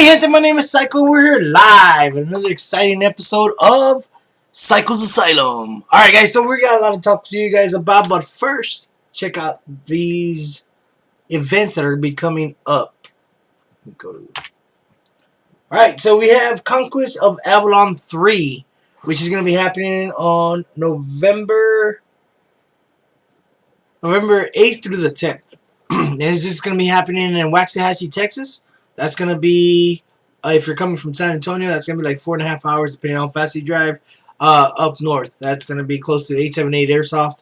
gente, my name is Psycho. We're here live with another exciting episode of Psycho's Asylum. Alright guys, so we got a lot to talk to you guys about, but first, check out these events that are going to be coming up. Alright, so we have Conquest of Avalon 3, which is going to be happening on November 8th through the 10th. And it's just going to be happening in Waxahachie, Texas. That's going to be, if you're coming from San Antonio, that's going to be like 4.5 hours, depending on how fast you drive, up north. That's going to be close to 878 Airsoft,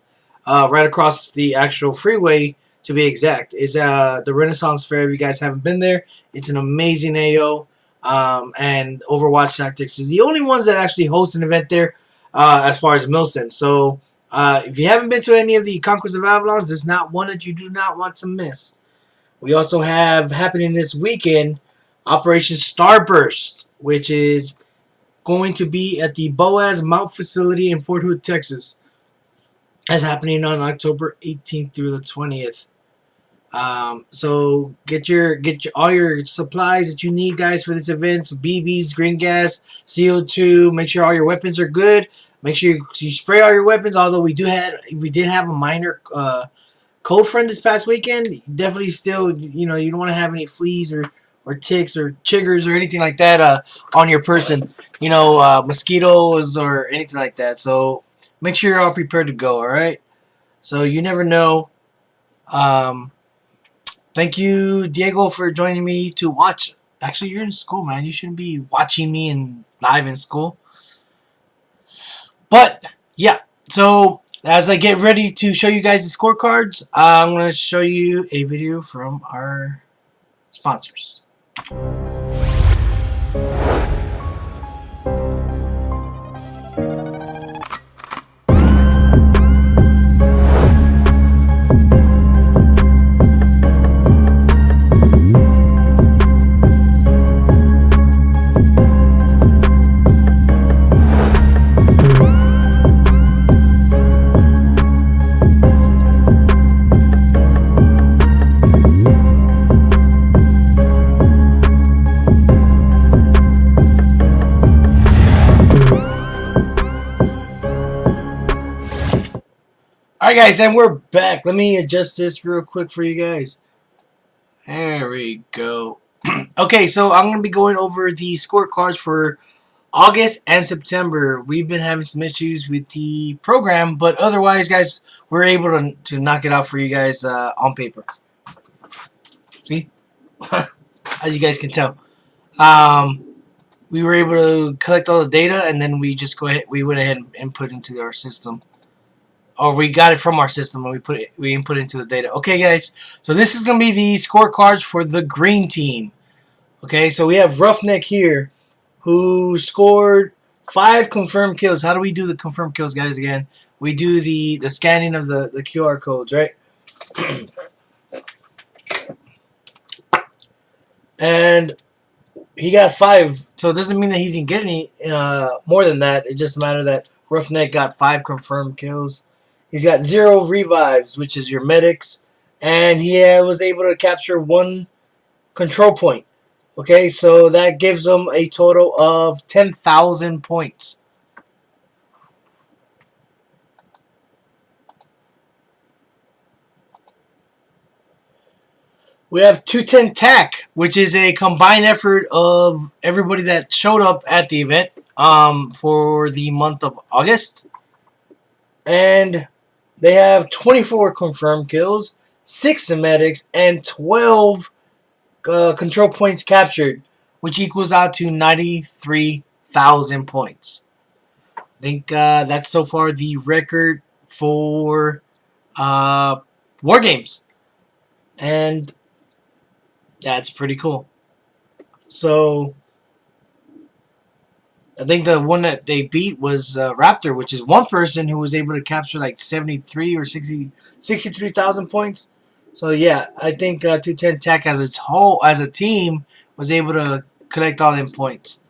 right across the actual freeway, to be exact. Is the Renaissance Fair. If you guys haven't been there, it's an amazing AO. And Overwatch Tactics is the only ones that actually host an event there, as far as Milsim. So, if you haven't been to any of the Conquest of Avalons, there's not one that you do not want to miss. We also have happening this weekend Operation Starburst, which is going to be at the Boaz Mount facility in Fort Hood, Texas. That's happening on October 18th through the 20th. So get all your supplies that you need, guys, for this event. So BBs, green gas, CO2. Make sure all your weapons are good. Make sure you spray all your weapons. Although we did have a minor cold front this past weekend. Definitely still, you don't want to have any fleas or ticks or chiggers or anything like that on your person. Mosquitoes or anything like that. So make sure you're all prepared to go. All right. So you never know. Thank you, Diego, for joining me to watch. Actually, you're in school, man. You shouldn't be watching me live in school. But yeah, so as I get ready to show you guys the scorecards, I'm going to show you a video from our sponsors. Alright guys, and we're back. Let me adjust this real quick for you guys. There we go. Okay, so I'm going to be going over the scorecards for August and September. We've been having some issues with the program, but otherwise, guys, we're able to knock it out for you guys on paper. See? As you guys can tell. We were able to collect all the data, and then we went ahead and put it into our system. Or we got it from our system and we input it into the data. Okay, guys. So this is going to be the scorecards for the green team. Okay, so we have Roughneck here, who scored 5 confirmed kills. How do we do the confirmed kills, guys? Again, we do the scanning of the QR codes, right? And he got 5. So it doesn't mean that he didn't get any more than that. It just matters that Roughneck got 5 confirmed kills. He's got 0 revives, which is your medics, and he was able to capture 1 control point. Okay, so that gives him a total of 10,000 points. We have 210 TAC, which is a combined effort of everybody that showed up at the event for the month of August. And they have 24 confirmed kills, 6 medics, and 12 control points captured, which equals out to 93,000 points. I think that's so far the record for WARGAMES. And that's pretty cool. So I think the one that they beat was Raptor, which is one person who was able to capture like 73 or 63,000 points. So yeah, I think 210 TAC as a team was able to collect all them points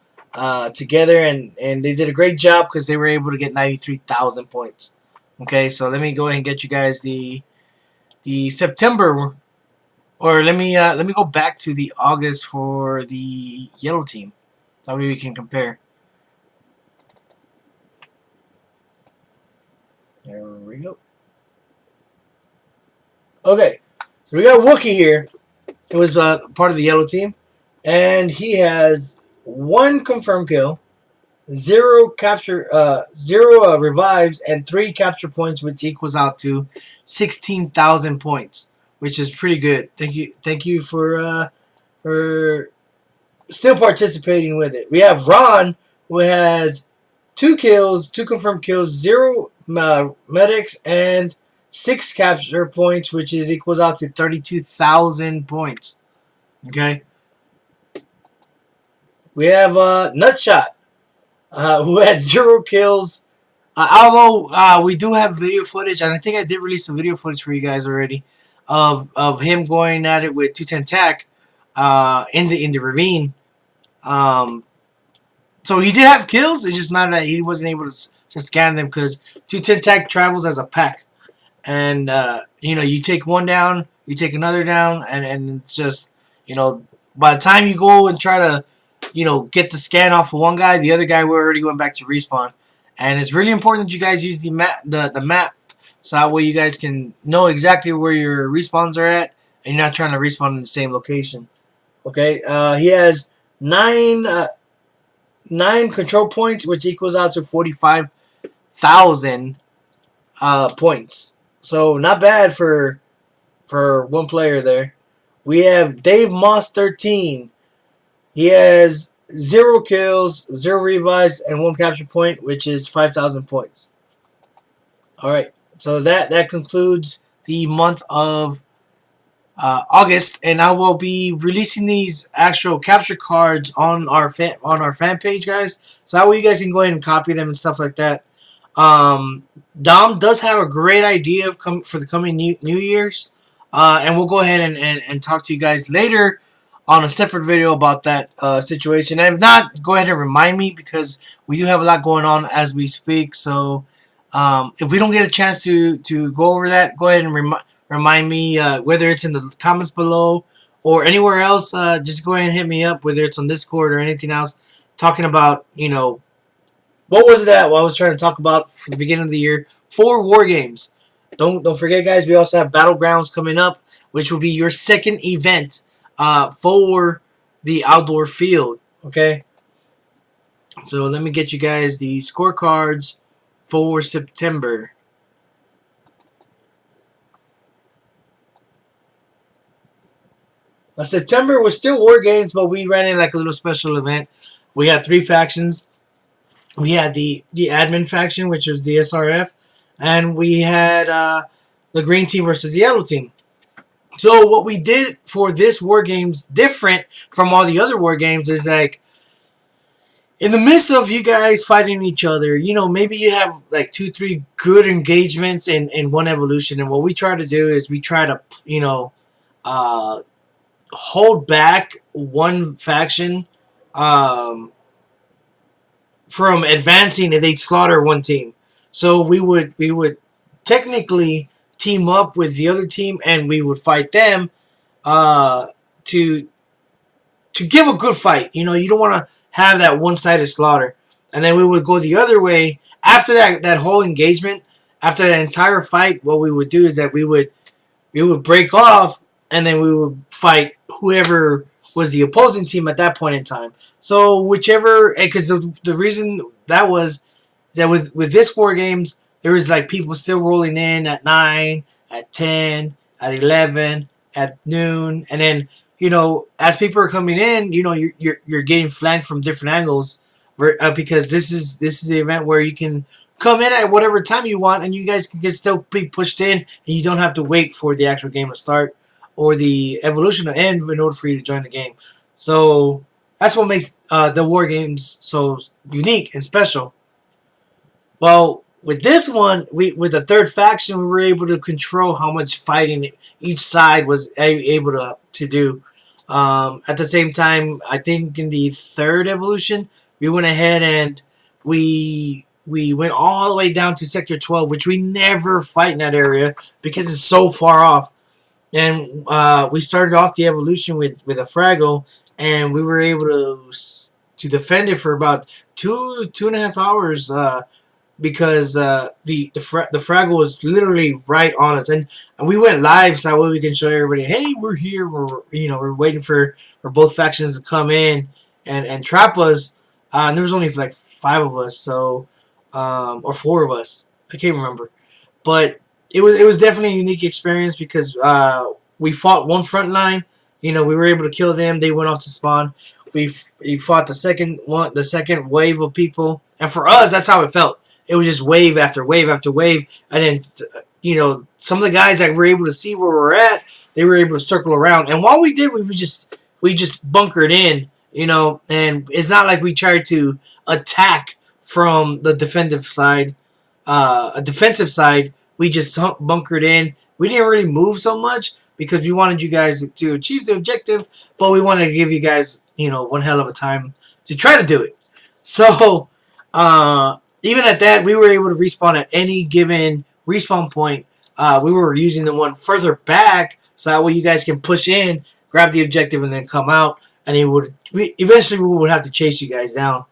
together, and they did a great job because they were able to get 93,000 points. Okay, so let me go ahead and get you guys the September Or let me go back to the August for the yellow team. That way we can compare. There we go. Okay, so we got Wookie here. It was part of the yellow team, and he has one confirmed kill, zero revives, and 3 capture points, which equals out to 16,000 points, which is pretty good. Thank you for still participating with it. We have Ron, who has 2 kills, 2 confirmed kills, 0 medics, and 6 capture points, which is equals out to 32,000 points. Okay. We have Nutshot, who had 0 kills. Although we do have video footage, and I think I did release some video footage for you guys already of him going at it with 210 tac in the ravine. Um, So he did have kills. It's just matter that he wasn't able to scan them because 210 tac travels as a pack, and you take one down, you take another down, and it's just by the time you go and try to get the scan off of one guy, the other guy already went back to respawn, and it's really important that you guys use the map so that way you guys can know exactly where your respawns are at, and you're not trying to respawn in the same location. Okay, he has 9 control points, which equals out to 45,000 points. So not bad for one player there. We have Dave Moss 13. He has 0 kills, 0 revives, and 1 capture point, which is 5,000 points. All right. So that concludes the month of August, and I will be releasing these actual capture cards on our fan page, guys. So that way you guys can go ahead and copy them and stuff like that. Dom does have a great idea for the coming New Year's, and we'll go ahead and talk to you guys later on a separate video about that situation. And if not, go ahead and remind me because we do have a lot going on as we speak. So if we don't get a chance to go over that, go ahead and remind me, whether it's in the comments below or anywhere else. Just go ahead and hit me up, whether it's on Discord or anything else, talking about, what was that? What I was trying to talk about for the beginning of the year for War Games. Don't forget, guys, we also have Battlegrounds coming up, which will be your second event for the outdoor field. Okay? So let me get you guys the scorecards for September. September was still War Games, but we ran it like a little special event. We had 3 factions. We had the admin faction, which was the SRF, and we had the green team versus the yellow team. So what we did for this War Games, different from all the other War Games, is like in the midst of you guys fighting each other, maybe you have like 2-3 good engagements in one evolution, and what we try to do is we try to hold back one faction from advancing if they slaughter one team. So we would technically team up with the other team and we would fight them to give a good fight. You don't want to have that one-sided slaughter. And then we would go the other way after that whole engagement, after that entire fight. What we would do is that we would break off and then we would fight whoever was the opposing team at that point in time. So whichever, because the reason that was is that with this War Games, there was like people still rolling in at 9, at 10, at 11, at noon, and then as people are coming in, you're getting flanked from different angles, because this is the event where you can come in at whatever time you want, and you guys can still be pushed in, and you don't have to wait for the actual game to start or the evolution to end in order for you to join the game. So that's what makes the War Games so unique and special. Well, with this one, with the third faction, we were able to control how much fighting each side was able to do. At the same time, I think in the third evolution, we went ahead and we went all the way down to Sector 12, which we never fight in that area because it's so far off. and we started off the evolution with a Fraggle, and we were able to defend it for about 2.5 hours. Because the Fraggle was literally right on us, and we went live so that way we can show everybody, hey, we're here. We're waiting for both factions to come in and trap us. And there was only like 5 of us, so or 4 of us. I can't remember, but it was definitely a unique experience because we fought one front line. We were able to kill them. They went off to spawn. We fought the second wave of people, and for us, that's how it felt. It was just wave after wave after wave, and then some of the guys that were able to see where we're at, they were able to circle around. And while we did, we just bunkered in, and it's not like we tried to attack from the defensive side. A defensive side, we just bunkered in. We didn't really move so much because we wanted you guys to achieve the objective, but we wanted to give you guys, one hell of a time to try to do it. So, even at that, we were able to respawn at any given respawn point. We were using the one further back so that way you guys can push in, grab the objective, and then come out. And eventually we would have to chase you guys down.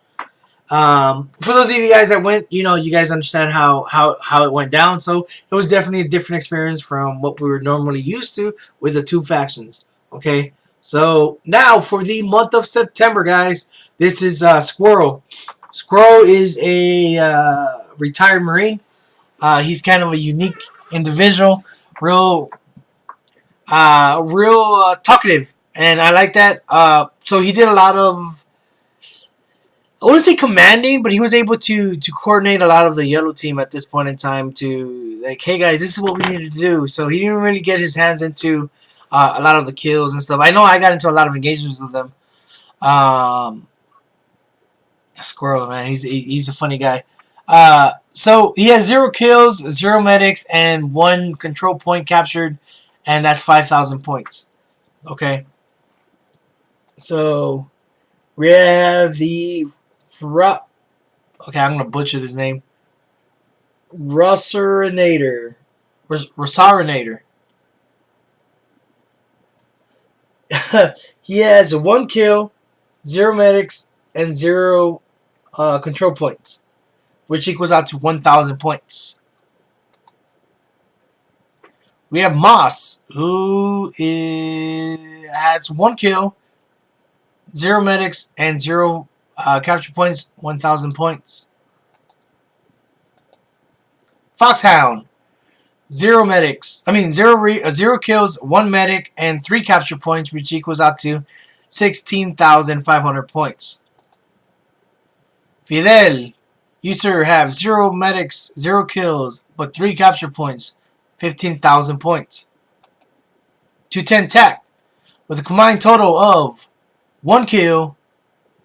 For those of you guys that went, you guys understand how it went down. So it was definitely a different experience from what we were normally used to with the two factions. Okay, so now for the month of September, guys, this is Squirrel. Squirrel is a retired Marine. He's kind of a unique individual, real talkative, and I like that. So he did a lot of, I wouldn't say commanding, but he was able to coordinate a lot of the yellow team at this point in time to like, hey guys, this is what we needed to do. So he didn't really get his hands into a lot of the kills and stuff. I know I got into a lot of engagements with them. Squirrel, man, he's a funny guy. So he has 0 kills, 0 medics, and 1 control point captured, and that's 5,000 points. Okay, so we have the okay, I'm gonna butcher this name. Rossarinator. He has 1 kill, 0 medics, and 0 control points, which equals out to 1,000 points. We have Moss, who has 1 kill, 0 medics, and 0 capture points, 1,000 points. Foxhound, 0 medics. 0 kills, 1 medic, and 3 capture points, which equals out to 16,500 points. Fidel, you sir have 0 medics, 0 kills, but 3 capture points, 15,000 points. 210 Tac, with a combined total of 1 kill,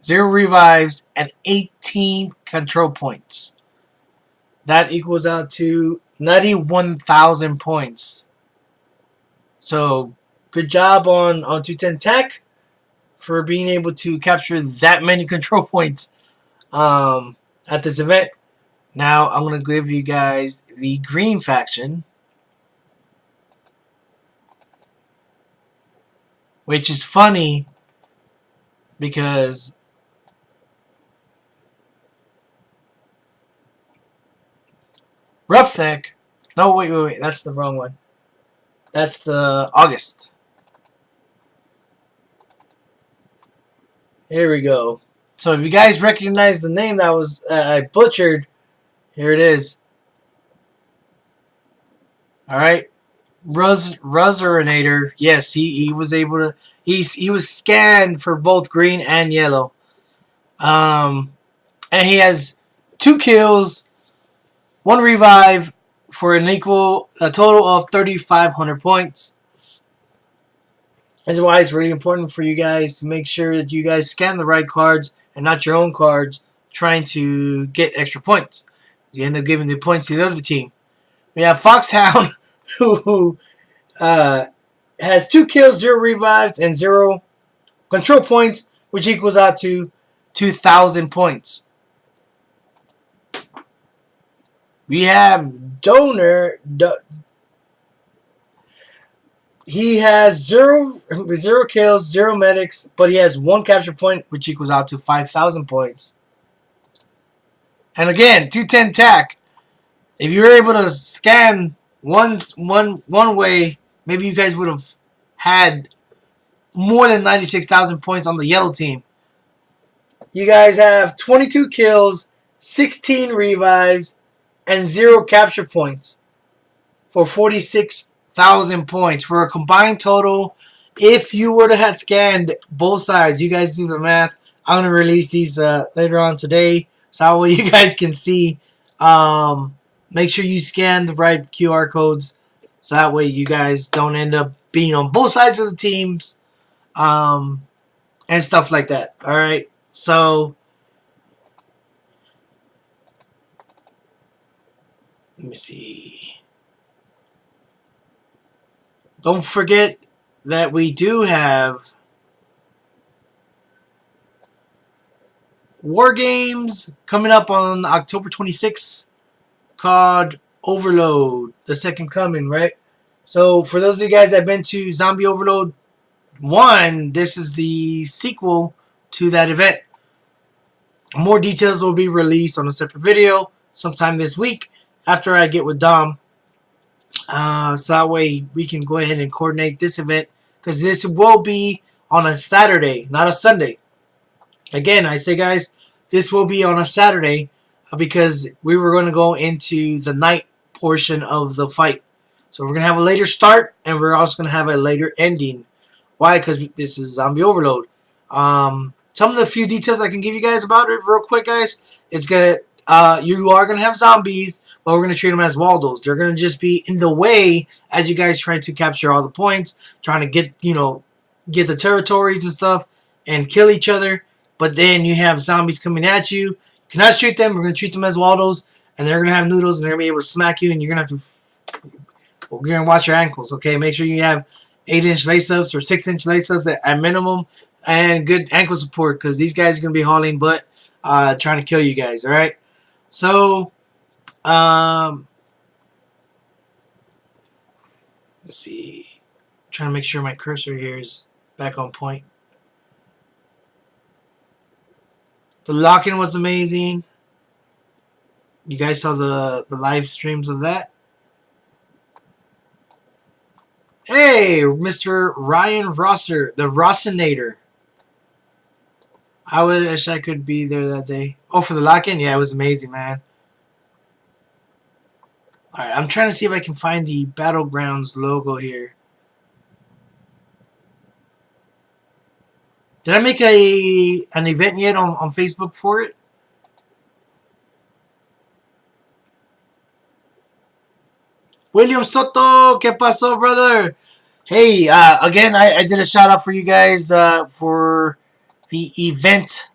0 revives, and 18 control points. That equals out to 91,000 points. So, good job on 210 Tac for being able to capture that many control points at this event. Now, I'm going to give you guys the green faction, which is funny because Roughneck. No, wait. That's the wrong one. That's the August. Here we go. So if you guys recognize the name that was I butchered, here it is. All right, Rossarinator. Yes, he was able to. He was scanned for both green and yellow. And he has 2 kills, 1 revive for a total of 3,500 points. That's why it's really important for you guys to make sure that you guys scan the right cards and not your own cards trying to get extra points. You end up giving the points to the other team. We have Foxhound, who has 2 kills, 0 revives, and 0 control points, which equals out to 2,000 points. We have Donor. he has zero kills, 0 medics, but he has 1 capture point, which equals out to 5,000 points. And again, 210 tack. If you were able to scan one way, maybe you guys would have had more than 96,000 points on the yellow team. You guys have 22 kills, 16 revives, and 0 capture points for 46,000 points for a combined total. If you were to have scanned both sides, you guys do the math. I'm going to release these later on today, so that way you guys can see. Make sure you scan the right QR codes, so that way you guys don't end up being on both sides of the teams, and stuff like that. All right, so let me see. Don't forget that we do have WARGAMES coming up on October 26th called Overload, the Second Coming, right? So for those of you guys that have been to Zombie Overload 1, this is the sequel to that event. More details will be released on a separate video sometime this week after I get with Dom. So that way we can go ahead and coordinate this event, because this will be on a Saturday, not a Sunday. Again, I say, guys, this will be on a Saturday because we were going to go into the night portion of the fight. So we're going to have a later start, and we're also going to have a later ending. Why? Because this is Zombie Overload. Some of the few details I can give you guys about it real quick, guys. It's gonna you are gonna have zombies, but we're gonna treat them as Waldos. They're gonna just be in the way as you guys try to capture all the points, trying to get get the territories and stuff, and kill each other. But then you have zombies coming at you. You cannot treat them. We're gonna treat them as Waldos, and they're gonna have noodles, and they're gonna be able to smack you, and you're gonna have to. Well, you're gonna watch your ankles, okay? Make sure you have 8-inch lace-ups or 6-inch lace-ups at minimum, and good ankle support, because these guys are going to be hauling butt, trying to kill you guys, alright? So, let's see. I'm trying to make sure my cursor here is back on point. The lock-in was amazing. You guys saw the live streams of that. Hey, Mr. Ryan Rosser, the Rossinator. I wish I could be there that day. Oh, for the lock-in? Yeah, it was amazing, man. Alright, I'm trying to see if I can find the Battlegrounds logo here. Did I make an event yet on Facebook for it? William Soto, ¿qué pasó, brother? Hey, again, I did a shout out for you guys for the event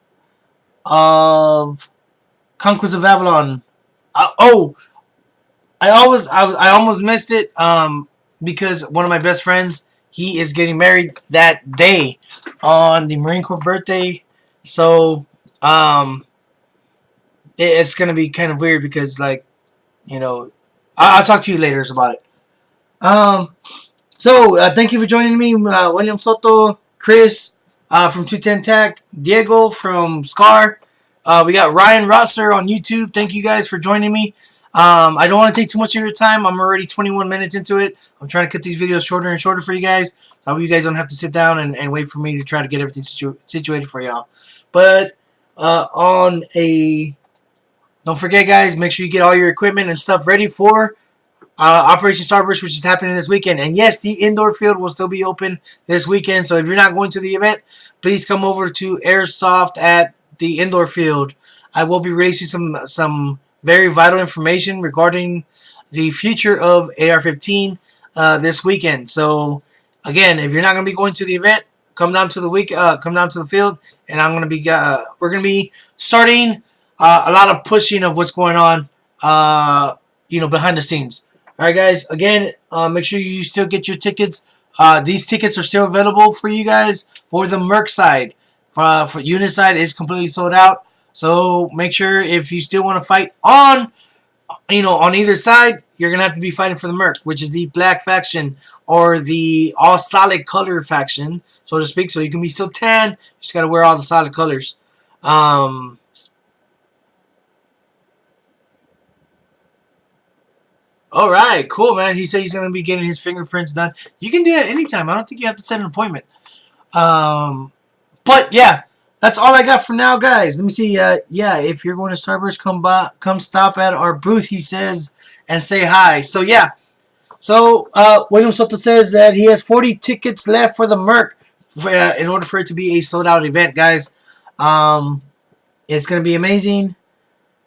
of Conquest of Avalon. I almost missed it because one of my best friends, he is getting married that day on the Marine Corps birthday. So it's gonna be kind of weird because, like, I'll talk to you later about it. So thank you for joining me, William Soto, Chris from 210 Tac, Diego from Scar. We got Ryan Rosser on YouTube. Thank you guys for joining me. I don't want to take too much of your time. I'm already 21 minutes into it. I'm trying to cut these videos shorter and shorter for you guys, so you guys don't have to sit down and wait for me to try to get everything situated for y'all. But don't forget, guys, make sure you get all your equipment and stuff ready for Operation Starburst, which is happening this weekend. And yes, the indoor field will still be open this weekend. So if you're not going to the event, please come over to Airsoft at the indoor field. I will be releasing some very vital information regarding the future of AR-15 this weekend. So again, if you're not going to be going to the event, come down to the field, and we're going to be starting a lot of pushing of what's going on, behind the scenes. All right, guys. Again, make sure you still get your tickets. These tickets are still available for you guys for the Merc side. For unit side, is completely sold out. So make sure, if you still want to fight on on either side, you're gonna have to be fighting for the Merc, which is the black faction or the all solid color faction, so to speak. So you can be still tan, you just gotta wear all the solid colors. All right, cool, man. He said he's gonna be getting his fingerprints done. You can do it anytime. I don't think you have to set an appointment. But yeah, that's all I got for now, guys. Let me see. Yeah, if you're going to Starburst, come stop at our booth, he says, and say hi. So yeah. So William Soto says that he has 40 tickets left for the Merc in order for it to be a sold out event, guys. It's gonna be amazing,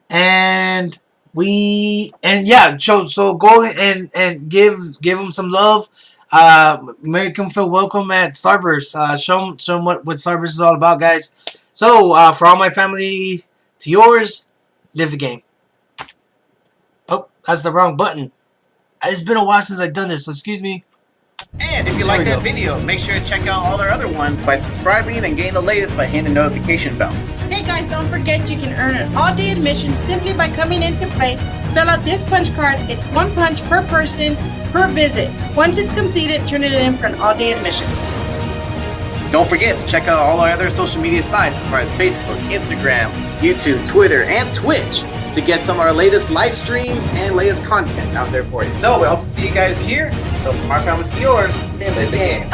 and yeah. So go and give him some love. Make him feel welcome at Starburst. Show him what Starburst is all about, guys. So, for all my family to yours, live the game. Oh, that's the wrong button. It's been a while since I've done this, so excuse me. And if you like that video, make sure to check out all our other ones by subscribing and getting the latest by hitting the notification bell. Hey guys, don't forget you can earn an all-day admission simply by coming into play. Fill out this punch card. It's 1 punch per person per visit. Once it's completed, turn it in for an all-day admission. Don't forget to check out all our other social media sites as far as Facebook, Instagram, YouTube, Twitter, and Twitch to get some of our latest live streams and latest content out there for you. So we hope to see you guys here. So from our family to yours, live the game.